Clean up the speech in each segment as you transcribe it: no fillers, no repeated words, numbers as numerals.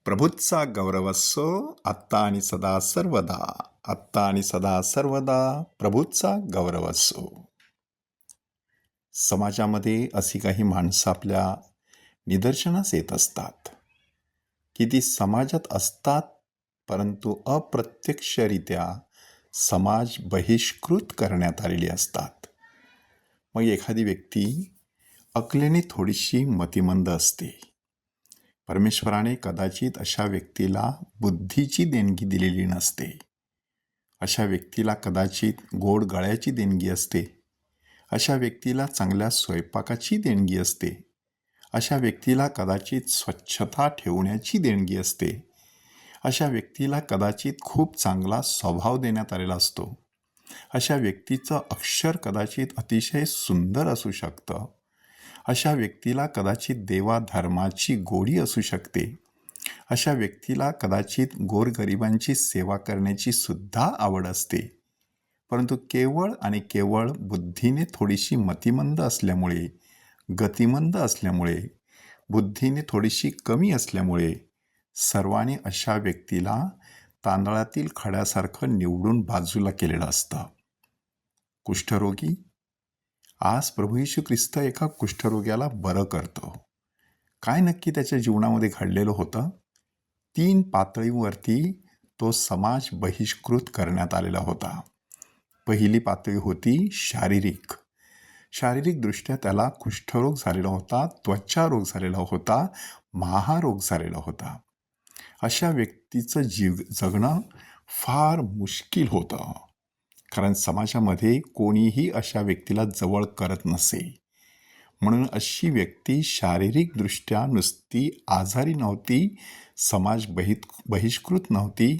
प्रभूचा गौरव असो आत्ता आणि सदा सर्वदा. आत्ता आणि सदा सर्वदा प्रभूचा गौरव असो. समाजामध्ये अशी काही माणसं आपल्या निदर्शनास येत असतात की ती समाजात असतात, परंतु अप्रत्यक्षरित्या समाज बहिष्कृत करण्यात आलेली असतात. मग एखादी व्यक्ती अकलेने थोडीशी मतिमंद असते. परमेश्वराने कदाचित अशा व्यक्तीला बुद्धीची देणगी दिलेली नसते. अशा व्यक्तीला कदाचित गोड गळ्याची देणगी असते. अशा व्यक्तीला चांगल्या स्वयंपाकाची देणगी असते. अशा व्यक्तीला कदाचित स्वच्छता ठेवण्याची देणगी असते. अशा व्यक्तीला कदाचित खूप चांगला स्वभाव देण्यात आलेला असतो. अशा व्यक्तीचं अक्षर कदाचित अतिशय सुंदर असू शकतं. अशा व्यक्तीला कदाचित देवाधर्माची गोडी असू शकते. अशा व्यक्तीला कदाचित गोरगरिबांची सेवा करण्याची सुद्धा आवड असते. परंतु केवळ आणि केवळ बुद्धीने थोडीशी मतिमंद असल्यामुळे, गतिमंद असल्यामुळे, बुद्धीने थोडीशी कमी असल्यामुळे सर्वांनी अशा व्यक्तीला तांदळातील खड्यासारखं निवडून बाजूला केलेलं असतं. कुष्ठरोगी. आज प्रभू येशू ख्रिस्त एका कुष्ठरोग्याला बरं करतो. काय नक्की त्याच्या जीवनामध्ये घडलेलं होतं? 3 पातळीवरती तो समाज बहिष्कृत करण्यात आलेला होता. पहिली पातळी होती शारीरिक. शारीरिकदृष्ट्या त्याला कुष्ठरोग झालेला होता, त्वचारोग झालेला होता, महारोग झालेला होता. अशा व्यक्तीचं जगणं फार मुश्किल होतं, कारण समाजामध्ये कोणीही अशा व्यक्तीला जवळ करत नसे. म्हणून अशी व्यक्ती शारीरिकदृष्ट्या नुसती आजारी नव्हती, समाज बहिष्कृत नव्हती,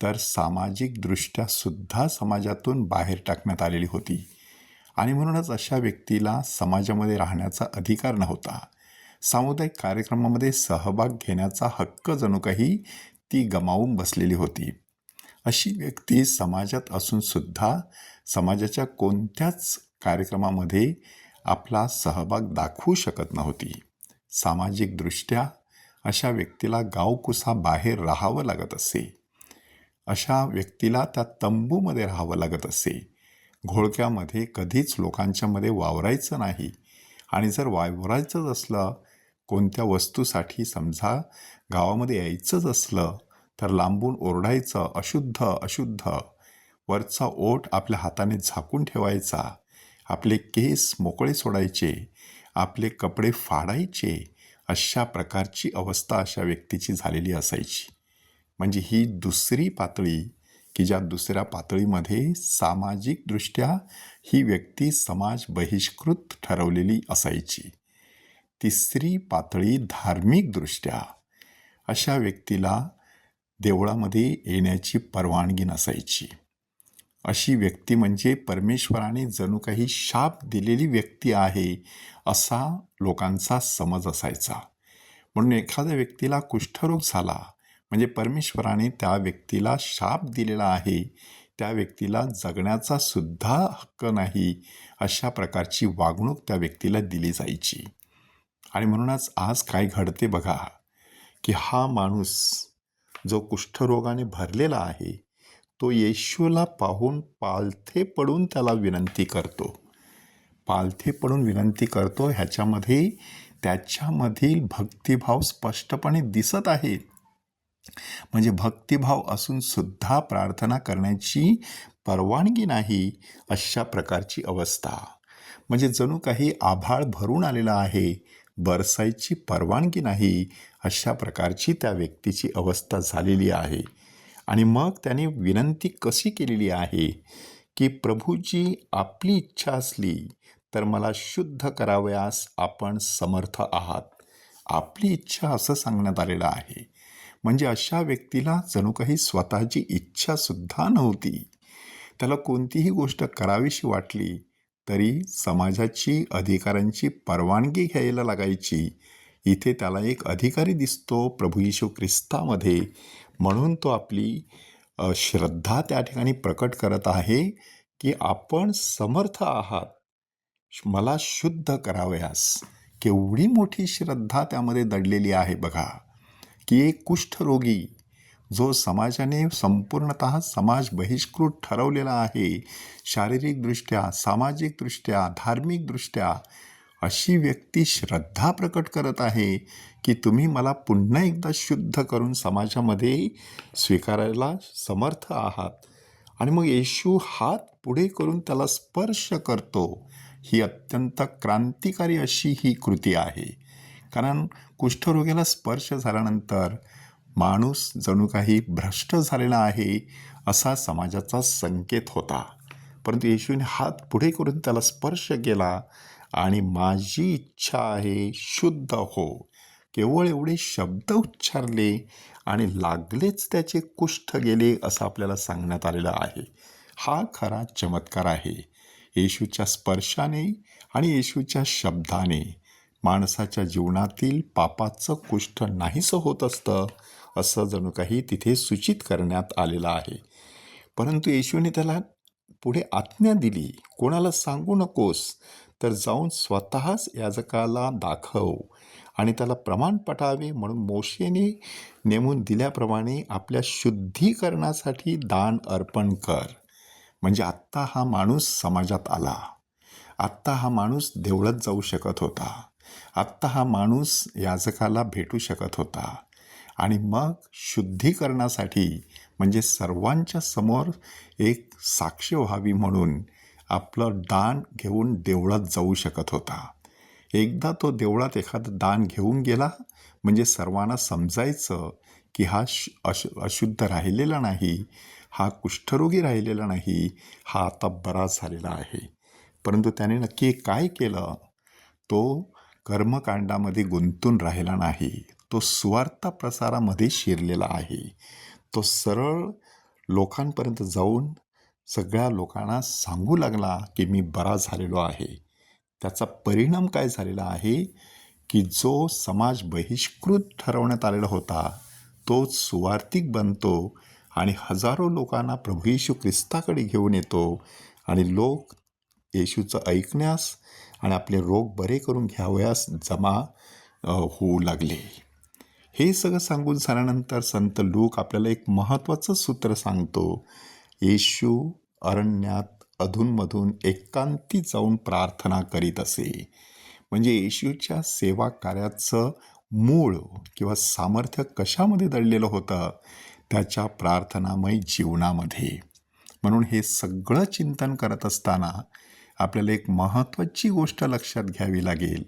तर सामाजिकदृष्ट्या सुद्धा समाजातून बाहेर टाकण्यात आलेली होती. आणि म्हणूनच अशा व्यक्तीला समाजामध्ये राहण्याचा अधिकार नव्हता. सामुदायिक कार्यक्रमामध्ये सहभाग घेण्याचा हक्क जणू काही ती गमावून बसलेली होती. अशी व्यक्ती समाजात असूनसुद्धा समाजाच्या कोणत्याच कार्यक्रमामध्ये आपला सहभाग दाखवू शकत नव्हती. सामाजिकदृष्ट्या अशा व्यक्तीला गावकुसा बाहेर राहावं लागत असे. अशा व्यक्तीला त्या तंबूमध्ये राहावं लागत असे. घोळक्यामध्ये कधीच लोकांच्यामध्ये वावरायचं नाही. आणि जर वावरायचंच असलं, कोणत्या वस्तूसाठी समजा गावामध्ये यायचंच असलं, तर लांबून ओरडायचं, अशुद्ध अशुद्ध. वरचा ओठ आपल्या हाताने झाकून ठेवायचा. आपले केस मोकळे सोडायचे, आपले कपडे फाडायचे. अशा प्रकारची अवस्था अशा व्यक्तीची झालेली असायची. म्हणजे ही दुसरी पातळी, की ज्या दुसऱ्या पातळीमध्ये सामाजिकदृष्ट्या ही व्यक्ती समाज बहिष्कृत ठरवलेली असायची. तिसरी पातळी धार्मिकदृष्ट्या अशा व्यक्तीला देवळामध्ये येण्याची परवानगी नसायची. अशी व्यक्ती म्हणजे परमेश्वराने जणू काही शाप दिलेली व्यक्ती आहे, असा लोकांचा समज असायचा. म्हणून एखाद्या व्यक्तीला कुष्ठरोग झाला म्हणजे परमेश्वराने त्या व्यक्तीला शाप दिलेला आहे, त्या व्यक्तीला जगण्याचा सुद्धा हक्क नाही, अशा प्रकारची वागणूक त्या व्यक्तीला दिली जायची. आणि म्हणूनच आज काय घडते बघा, की हा माणूस जो कुष्ठरोगाने भरलेला आहे, तो येशूला पाहून पालथे पडून त्याला विनंती करतो. पालथे पडून विनंती करतो, ह्याच्यामध्ये त्याच्यामधील भक्तिभाव स्पष्टपणे दिसत आहे. म्हणजे भक्तिभाव असून सुद्धा प्रार्थना करण्याची परवानगी नाही, अशा प्रकारची अवस्था. म्हणजे जणू काही आभाळ भरून आलेला आहे, बरसायची परवानगी नाही, अशा प्रकारची त्या व्यक्तीची अवस्था झालेली आहे. आणि मग त्याने विनंती कशी केलेली आहे, की प्रभूजी, आपली इच्छा असली तर मला शुद्ध करावयास आपण समर्थ आहात. आपली इच्छा असं सांगण्यात आलेलं आहे. म्हणजे अशा व्यक्तीला जणू काही स्वतःची इच्छासुद्धा नव्हती. त्याला कोणतीही गोष्ट करावीशी वाटली तरी समाजाची, अधिकाऱ्यांची परवानगी घ्यायला लागायची. इथे त्याला एक अधिकारी दिसतो प्रभू येशू ख्रिस्तामध्ये, म्हणून तो आपली श्रद्धा त्या ठिकाणी प्रकट करत आहे, की आपण समर्थ आहात, मला शुद्ध करावयास. केवढी मोठी श्रद्धा त्यामध्ये दडलेली आहे बघा, की एक कुष्ठरोगी जो समाजाने संपूर्णतः समाज बहिष्कृत ठरवलेला आहे, शारीरिकदृष्ट्या, सामाजिकदृष्ट्या, धार्मिकदृष्ट्या, अशी व्यक्ती श्रद्धा प्रकट करत आहे की तुम्ही मला पुन्हा एकदा शुद्ध करून समाजामध्ये स्वीकारायला समर्थ आहात. आणि मग येशू हात पुढे करून त्याला स्पर्श करतो. ही अत्यंत क्रांतिकारी अशी ही कृती आहे. कारण कुष्ठरोग्याला स्पर्श झाल्यानंतर माणूस जणू काही भ्रष्ट झालेला आहे असा समाजाचा संकेत होता. परंतु येशूने हात पुढे करून त्याला स्पर्श केला आणि माझी इच्छा आहे शुद्ध हो. केवळ एवढे शब्द उच्चारले आणि लागलेच त्याचे कुष्ठ गेले असं आपल्याला सांगण्यात आलेलं आहे. हा खरा चमत्कार आहे. येशूच्या स्पर्शाने आणि येशूच्या शब्दाने माणसाच्या जीवनातील पापाचं कुष्ठ नाहीसं होत असतं असं जणू काही तिथे सूचित करण्यात आलेलं आहे. परंतु येशूने त्याला पुढे आज्ञा दिली, कोणाला सांगू नकोस, तर जाऊन स्वतःच याजकाला दाखव आणि त्याला प्रमाण पटावे म्हणून मोशेने नेमून दिल्याप्रमाणे आपल्या शुद्धीकरणासाठी दान अर्पण कर. म्हणजे आत्ता हा माणूस समाजात आला, आत्ता हा माणूस देवळात जाऊ शकत होता, आत्ता हा माणूस याजकाला भेटू शकत होता. आणि मग शुद्धीकरणासाठी म्हणजे सर्वांच्या समोर एक साक्ष व्हावी म्हणून आपलं दान घेऊन देवळात जाऊ शकत होता. एकदा तो देवळात एखादं दान घेऊन गेला म्हणजे सर्वांना समजायचं की हा अशुद्ध राहिलेला नाही, हा कुष्ठरोगी राहिलेला नाही, हा आता बरा झालेला आहे. परंतु त्याने नक्की काय केलं? तो कर्मकांडामध्ये गुंतून राहिला नाही, तो सुवार्ता प्रसारामध्ये शिरलेला आहे. तो सरळ लोकांपर्यंत जाऊन सगळ्या लोकांना सांगू लागला की मी बरा झालेलो आहे. त्याचा परिणाम काय झालेला आहे की जो समाज बहिष्कृत ठरवण्यात आलेला होता तोच सुवार्तिक बनतो आणि हजारो लोकांना प्रभू येशू ख्रिस्ताकडे घेऊन येतो आणि लोक येशूचं ऐकण्यास आणि आपले रोग बरे करून घ्यावयास जमा होऊ लागले. हे सगळं सांगून झाल्यानंतर संत लूक आपल्याला एक महत्त्वाचं सूत्र सांगतो. येशू अरण्यात अधूनमधून एकांती जाऊन प्रार्थना करीत असे. म्हणजे येशूच्या सेवा कार्याचं मूळ किंवा सामर्थ्य कशामध्ये दडलेलं होतं? त्याच्या प्रार्थनामय जीवनामध्ये. म्हणून हे सगळं चिंतन करत असताना आपल्याला एक महत्त्वाची गोष्ट लक्षात घ्यावी लागेल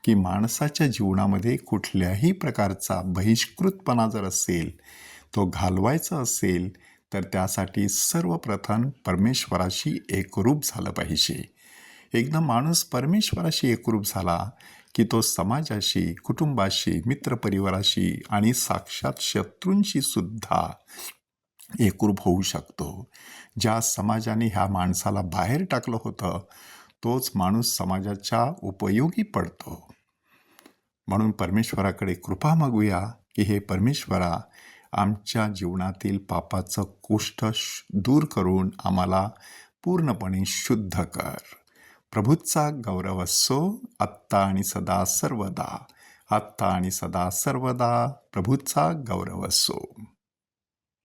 की माणसाच्या जीवनामध्ये कुठल्याही प्रकारचा बहिष्कृतपणा जर असेल, तो घालवायचा असेल, तर त्यासाठी सर्वप्रथम परमेश्वराशी एकरूप झालं पाहिजे. एकदा माणूस परमेश्वराशी एकरूप झाला की तो समाजाशी, कुटुंबाशी, मित्रपरिवाराशी आणि साक्षात शत्रूंशी सुद्धा एकरूप होऊ शकतो. ज्या समाजाने ह्या माणसाला बाहेर टाकलं होतं तोच माणूस समाजाच्या उपयोगी पडतो. म्हणून परमेश्वराकडे कृपा मागूया की हे परमेश्वरा, आमच्या जीवनातील पापाचं कुष्ठ दूर करून आम्हाला पूर्णपणे शुद्ध कर. प्रभूचा गौरव असो आत्ता आणि सदा सर्वदा. आत्ता आणि सदा सर्वदा प्रभूचा गौरव असो.